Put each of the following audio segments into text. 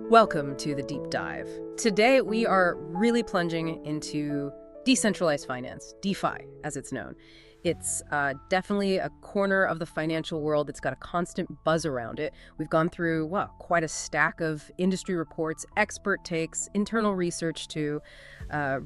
Welcome to the Deep Dive. Today, we are really plunging into decentralized finance, DeFi, as it's known. It's definitely a corner of the financial world that's got a constant buzz around it. We've gone through, quite a stack of industry reports, expert takes, internal research too,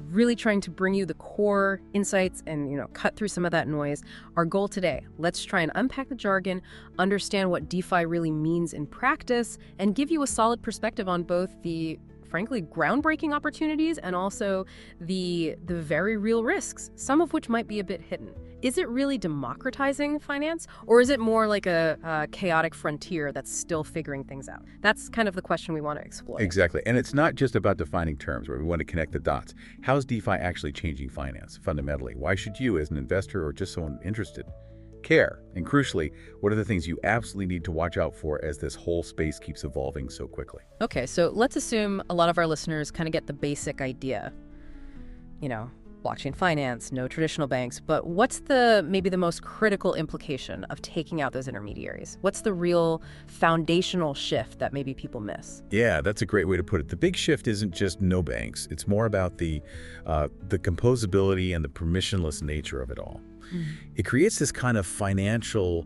really trying to bring you the core insights and, cut through some of that noise. Our goal today, let's try and unpack the jargon, understand what DeFi really means in practice, and give you a solid perspective on both the frankly groundbreaking opportunities and also the very real risks, some of which might be a bit hidden. Is it really democratizing finance, or is it more like a chaotic frontier that's still figuring things out? That's kind of the question we want to explore. Exactly. And it's not just about defining terms where we want to connect the dots. How is DeFi actually changing finance fundamentally? Why should you, as an investor or just someone interested, care? And crucially, what are the things you absolutely need to watch out for as this whole space keeps evolving so quickly? Okay, so let's assume a lot of our listeners kind of get the basic idea. Blockchain finance, no traditional banks, but what's maybe the most critical implication of taking out those intermediaries? What's the real foundational shift that maybe people miss? Yeah, that's a great way to put it. The big shift isn't just no banks. It's more about the composability and the permissionless nature of it all. It creates this kind of financial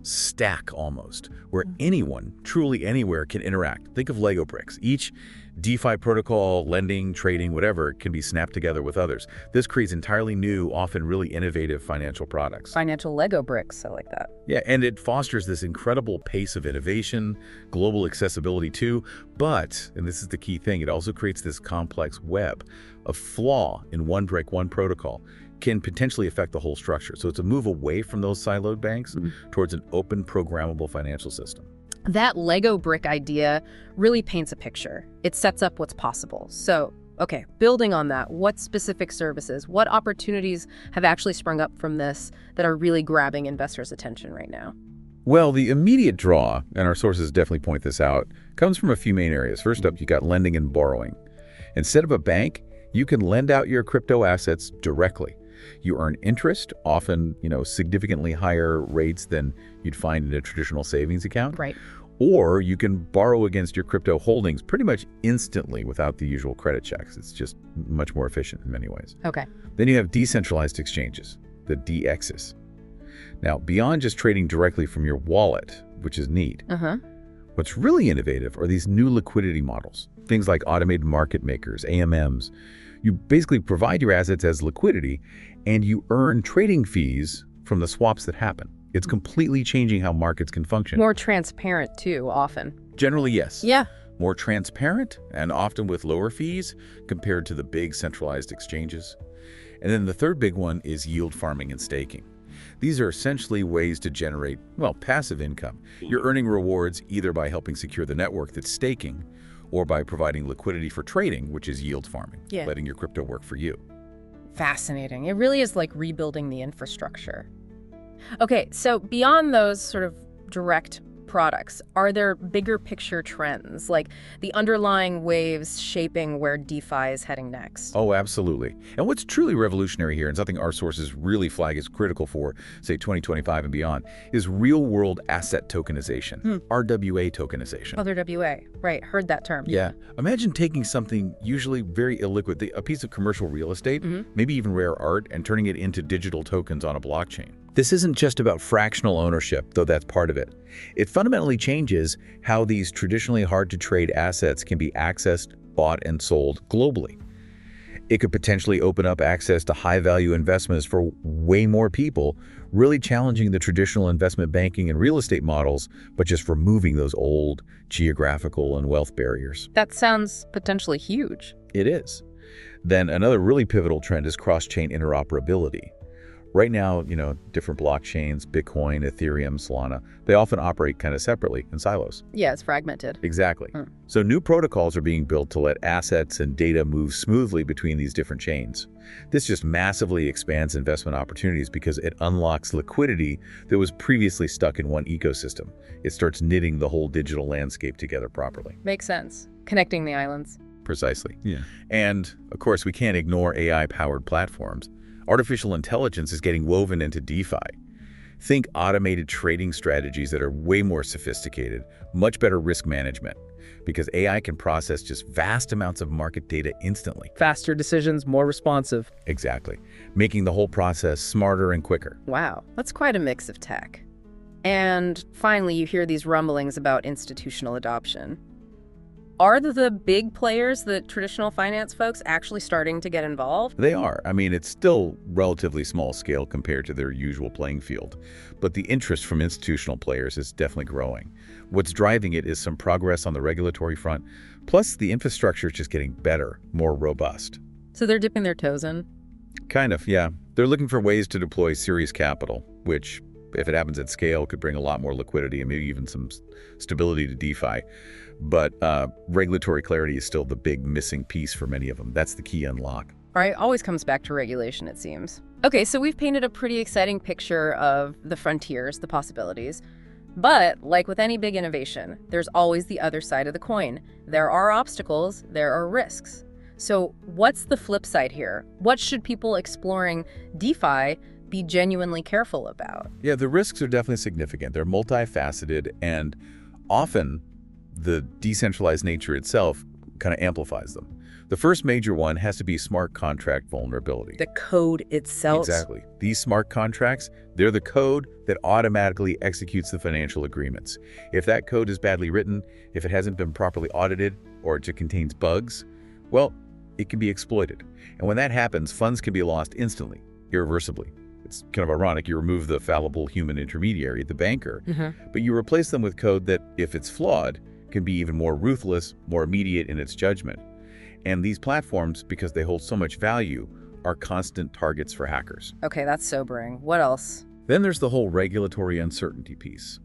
stack almost, where anyone, truly anywhere, can interact. Think of Lego bricks. Each DeFi protocol, lending, trading, whatever, can be snapped together with others. This creates entirely new, often really innovative financial products. Financial Lego bricks, I like that. Yeah, and it fosters this incredible pace of innovation, global accessibility too, but, and this is the key thing, it also creates this complex web. A flaw in one brick, one protocol can potentially affect the whole structure. So it's a move away from those siloed banks towards an open, programmable financial system. That Lego brick idea really paints a picture. It sets up what's possible. So, okay, building on that, what specific services, what opportunities have actually sprung up from this that are really grabbing investors' attention right now? Well, the immediate draw, and our sources definitely point this out, comes from a few main areas. First up, you got lending and borrowing. Instead of a bank, you can lend out your crypto assets directly. You earn interest, often, significantly higher rates than you'd find in a traditional savings account. Right. Or you can borrow against your crypto holdings pretty much instantly without the usual credit checks. It's just much more efficient in many ways. Okay. Then you have decentralized exchanges, the DXs. Now, beyond just trading directly from your wallet, which is neat, what's really innovative are these new liquidity models, things like automated market makers, AMMs. You basically provide your assets as liquidity, and you earn trading fees from the swaps that happen. It's completely changing how markets can function. More transparent, too, often. Generally, yes. Yeah. More transparent, and often with lower fees compared to the big centralized exchanges. And then the third big one is yield farming and staking. These are essentially ways to generate, passive income. You're earning rewards either by helping secure the network that's staking, or by providing liquidity for trading, which is yield farming, letting your crypto work for you. Fascinating. It really is like rebuilding the infrastructure. Okay, so beyond those sort of direct products, are there bigger picture trends, like the underlying waves shaping where DeFi is heading next? Oh, absolutely. And what's truly revolutionary here, and something our sources really flag as critical for, say, 2025 and beyond, is real-world asset tokenization, RWA tokenization. RWA, right, heard that term. Yeah. Imagine taking something usually very illiquid, a piece of commercial real estate, maybe even rare art, and turning it into digital tokens on a blockchain. This isn't just about fractional ownership, though that's part of it. It fundamentally changes how these traditionally hard-to-trade assets can be accessed, bought, and sold globally. It could potentially open up access to high-value investments for way more people, really challenging the traditional investment banking and real estate models, but just removing those old geographical and wealth barriers. That sounds potentially huge. It is. Then another really pivotal trend is cross-chain interoperability. Right now, different blockchains, Bitcoin, Ethereum, Solana, they often operate kind of separately in silos. Yeah, it's fragmented. Exactly. So new protocols are being built to let assets and data move smoothly between these different chains. This just massively expands investment opportunities because it unlocks liquidity that was previously stuck in one ecosystem. It starts knitting the whole digital landscape together properly. Makes sense. Connecting the islands. Precisely. Yeah. And, of course, we can't ignore AI-powered platforms. Artificial intelligence is getting woven into DeFi. Think automated trading strategies that are way more sophisticated, much better risk management, because AI can process just vast amounts of market data instantly. Faster decisions, more responsive. Exactly, making the whole process smarter and quicker. Wow, that's quite a mix of tech. And finally, you hear these rumblings about institutional adoption. Are the big players, the traditional finance folks, actually starting to get involved? They are. I mean, it's still relatively small scale compared to their usual playing field, but the interest from institutional players is definitely growing. What's driving it is some progress on the regulatory front, plus the infrastructure is just getting better, more robust. So they're dipping their toes in? Kind of, yeah. They're looking for ways to deploy serious capital, which, if it happens at scale, could bring a lot more liquidity and maybe even some stability to DeFi. But regulatory clarity is still the big missing piece for many of them. That's the key unlock. Right, always comes back to regulation, it seems. Okay, so we've painted a pretty exciting picture of the frontiers, the possibilities. But, like with any big innovation, there's always the other side of the coin. There are obstacles, there are risks. So what's the flip side here? What should people exploring DeFi be genuinely careful about? Yeah, the risks are definitely significant. They're multifaceted, and often the decentralized nature itself kind of amplifies them. The first major one has to be smart contract vulnerability. The code itself. Exactly. These smart contracts, they're the code that automatically executes the financial agreements. If that code is badly written, if it hasn't been properly audited, or it just contains bugs, well, it can be exploited. And when that happens, funds can be lost instantly, irreversibly. It's kind of ironic. You remove the fallible human intermediary, the banker, but you replace them with code that, if it's flawed, can be even more ruthless, more immediate in its judgment. And these platforms, because they hold so much value, are constant targets for hackers. Okay, that's sobering. What else? Then there's the whole regulatory uncertainty piece.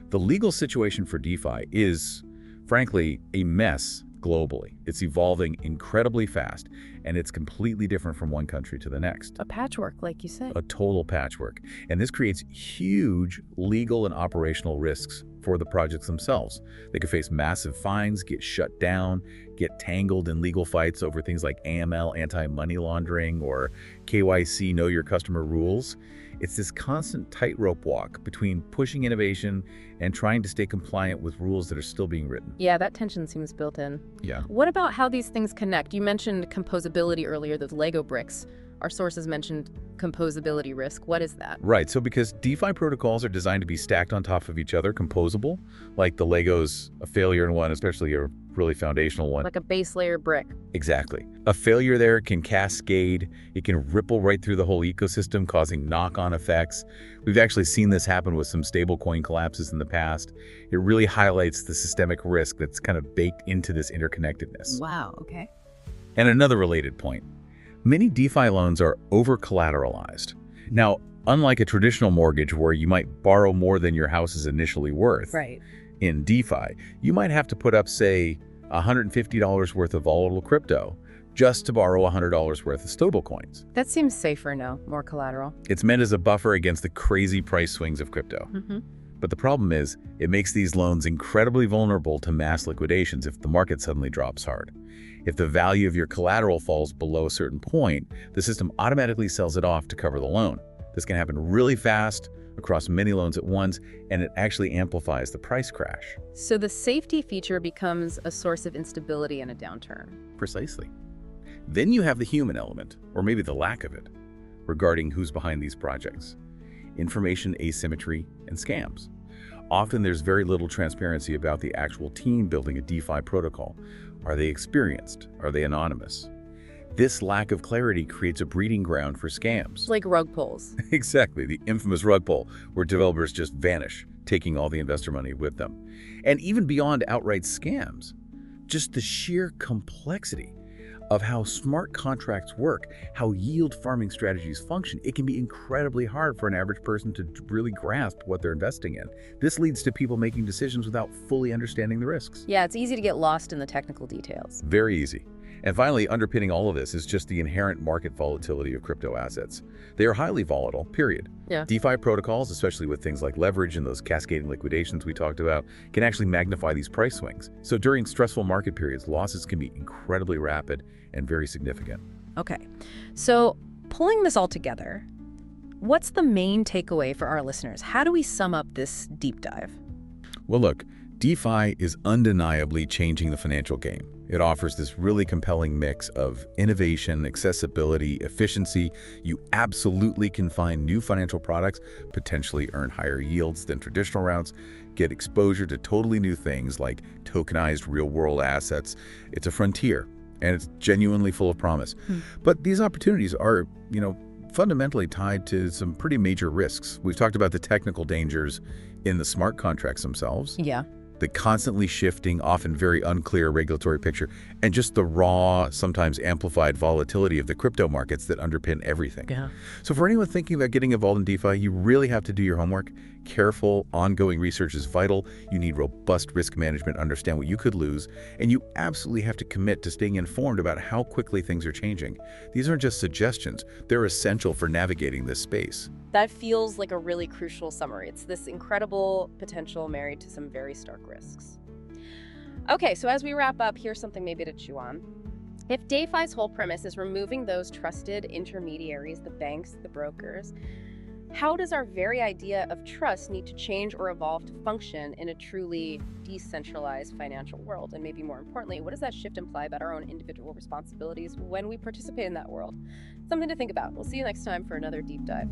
The legal situation for DeFi is, frankly, a mess globally. It's evolving incredibly fast, and it's completely different from one country to the next. A patchwork, like you said. A total patchwork. And this creates huge legal and operational risks for the projects themselves. They could face massive fines, get shut down, get tangled in legal fights over things like AML, anti-money laundering, or KYC, know your customer rules. It's this constant tightrope walk between pushing innovation and trying to stay compliant with rules that are still being written. Yeah, that tension seems built in. Yeah. What about how these things connect? You mentioned composability earlier, those Lego bricks. Our sources mentioned composability risk. What is that? Right, so because DeFi protocols are designed to be stacked on top of each other, composable, like the Lego's a failure in one, especially a really foundational one. Like a base layer brick. Exactly. A failure there can cascade. It can ripple right through the whole ecosystem, causing knock-on effects. We've actually seen this happen with some stablecoin collapses in the past. It really highlights the systemic risk that's kind of baked into this interconnectedness. Wow, okay. And another related point. Many DeFi loans are over-collateralized. Now, unlike a traditional mortgage where you might borrow more than your house is initially worth, Right. in DeFi, you might have to put up, say, $150 worth of volatile crypto just to borrow $100 worth of stablecoins. That seems safer now, more collateral. It's meant as a buffer against the crazy price swings of crypto. But the problem is, it makes these loans incredibly vulnerable to mass liquidations if the market suddenly drops hard. If the value of your collateral falls below a certain point, the system automatically sells it off to cover the loan. This can happen really fast across many loans at once, and it actually amplifies the price crash. So the safety feature becomes a source of instability in a downturn. Precisely. Then you have the human element, or maybe the lack of it, regarding who's behind these projects. Information asymmetry and scams. Often there's very little transparency about the actual team building a DeFi protocol. Are they experienced? Are they anonymous? This lack of clarity creates a breeding ground for scams. Like rug pulls. Exactly, the infamous rug pull, where developers just vanish, taking all the investor money with them. And even beyond outright scams, just the sheer complexity of how smart contracts work, how yield farming strategies function, it can be incredibly hard for an average person to really grasp what they're investing in. This leads to people making decisions without fully understanding the risks. Yeah, it's easy to get lost in the technical details. Very easy. And finally, underpinning all of this is just the inherent market volatility of crypto assets. They are highly volatile, period. Yeah. DeFi protocols, especially with things like leverage and those cascading liquidations we talked about, can actually magnify these price swings. So during stressful market periods, losses can be incredibly rapid and very significant. Okay, so pulling this all together, What's the main takeaway for our listeners? How do we sum up this deep dive? Well, look, DeFi is undeniably changing the financial game. It offers this really compelling mix of innovation, accessibility, efficiency. You absolutely can find new financial products, potentially earn higher yields than traditional routes, get exposure to totally new things like tokenized real-world assets. It's a frontier, and it's genuinely full of promise. But these opportunities are, fundamentally tied to some pretty major risks. We've talked about the technical dangers in the smart contracts themselves. Yeah. The constantly shifting, often very unclear regulatory picture, and just the raw, sometimes amplified volatility of the crypto markets that underpin everything. Yeah. So for anyone thinking about getting involved in DeFi, you really have to do your homework. Careful, ongoing research is vital. You need robust risk management, understand what you could lose, and you absolutely have to commit to staying informed about how quickly things are changing. These aren't just suggestions. They're essential for navigating this space. That feels like a really crucial summary. It's this incredible potential married to some very stark risks. Okay, so as we wrap up, here's something maybe to chew on. If DeFi's whole premise is removing those trusted intermediaries, the banks, the brokers, how does our very idea of trust need to change or evolve to function in a truly decentralized financial world? And maybe more importantly, what does that shift imply about our own individual responsibilities when we participate in that world? Something to think about. We'll see you next time for another deep dive.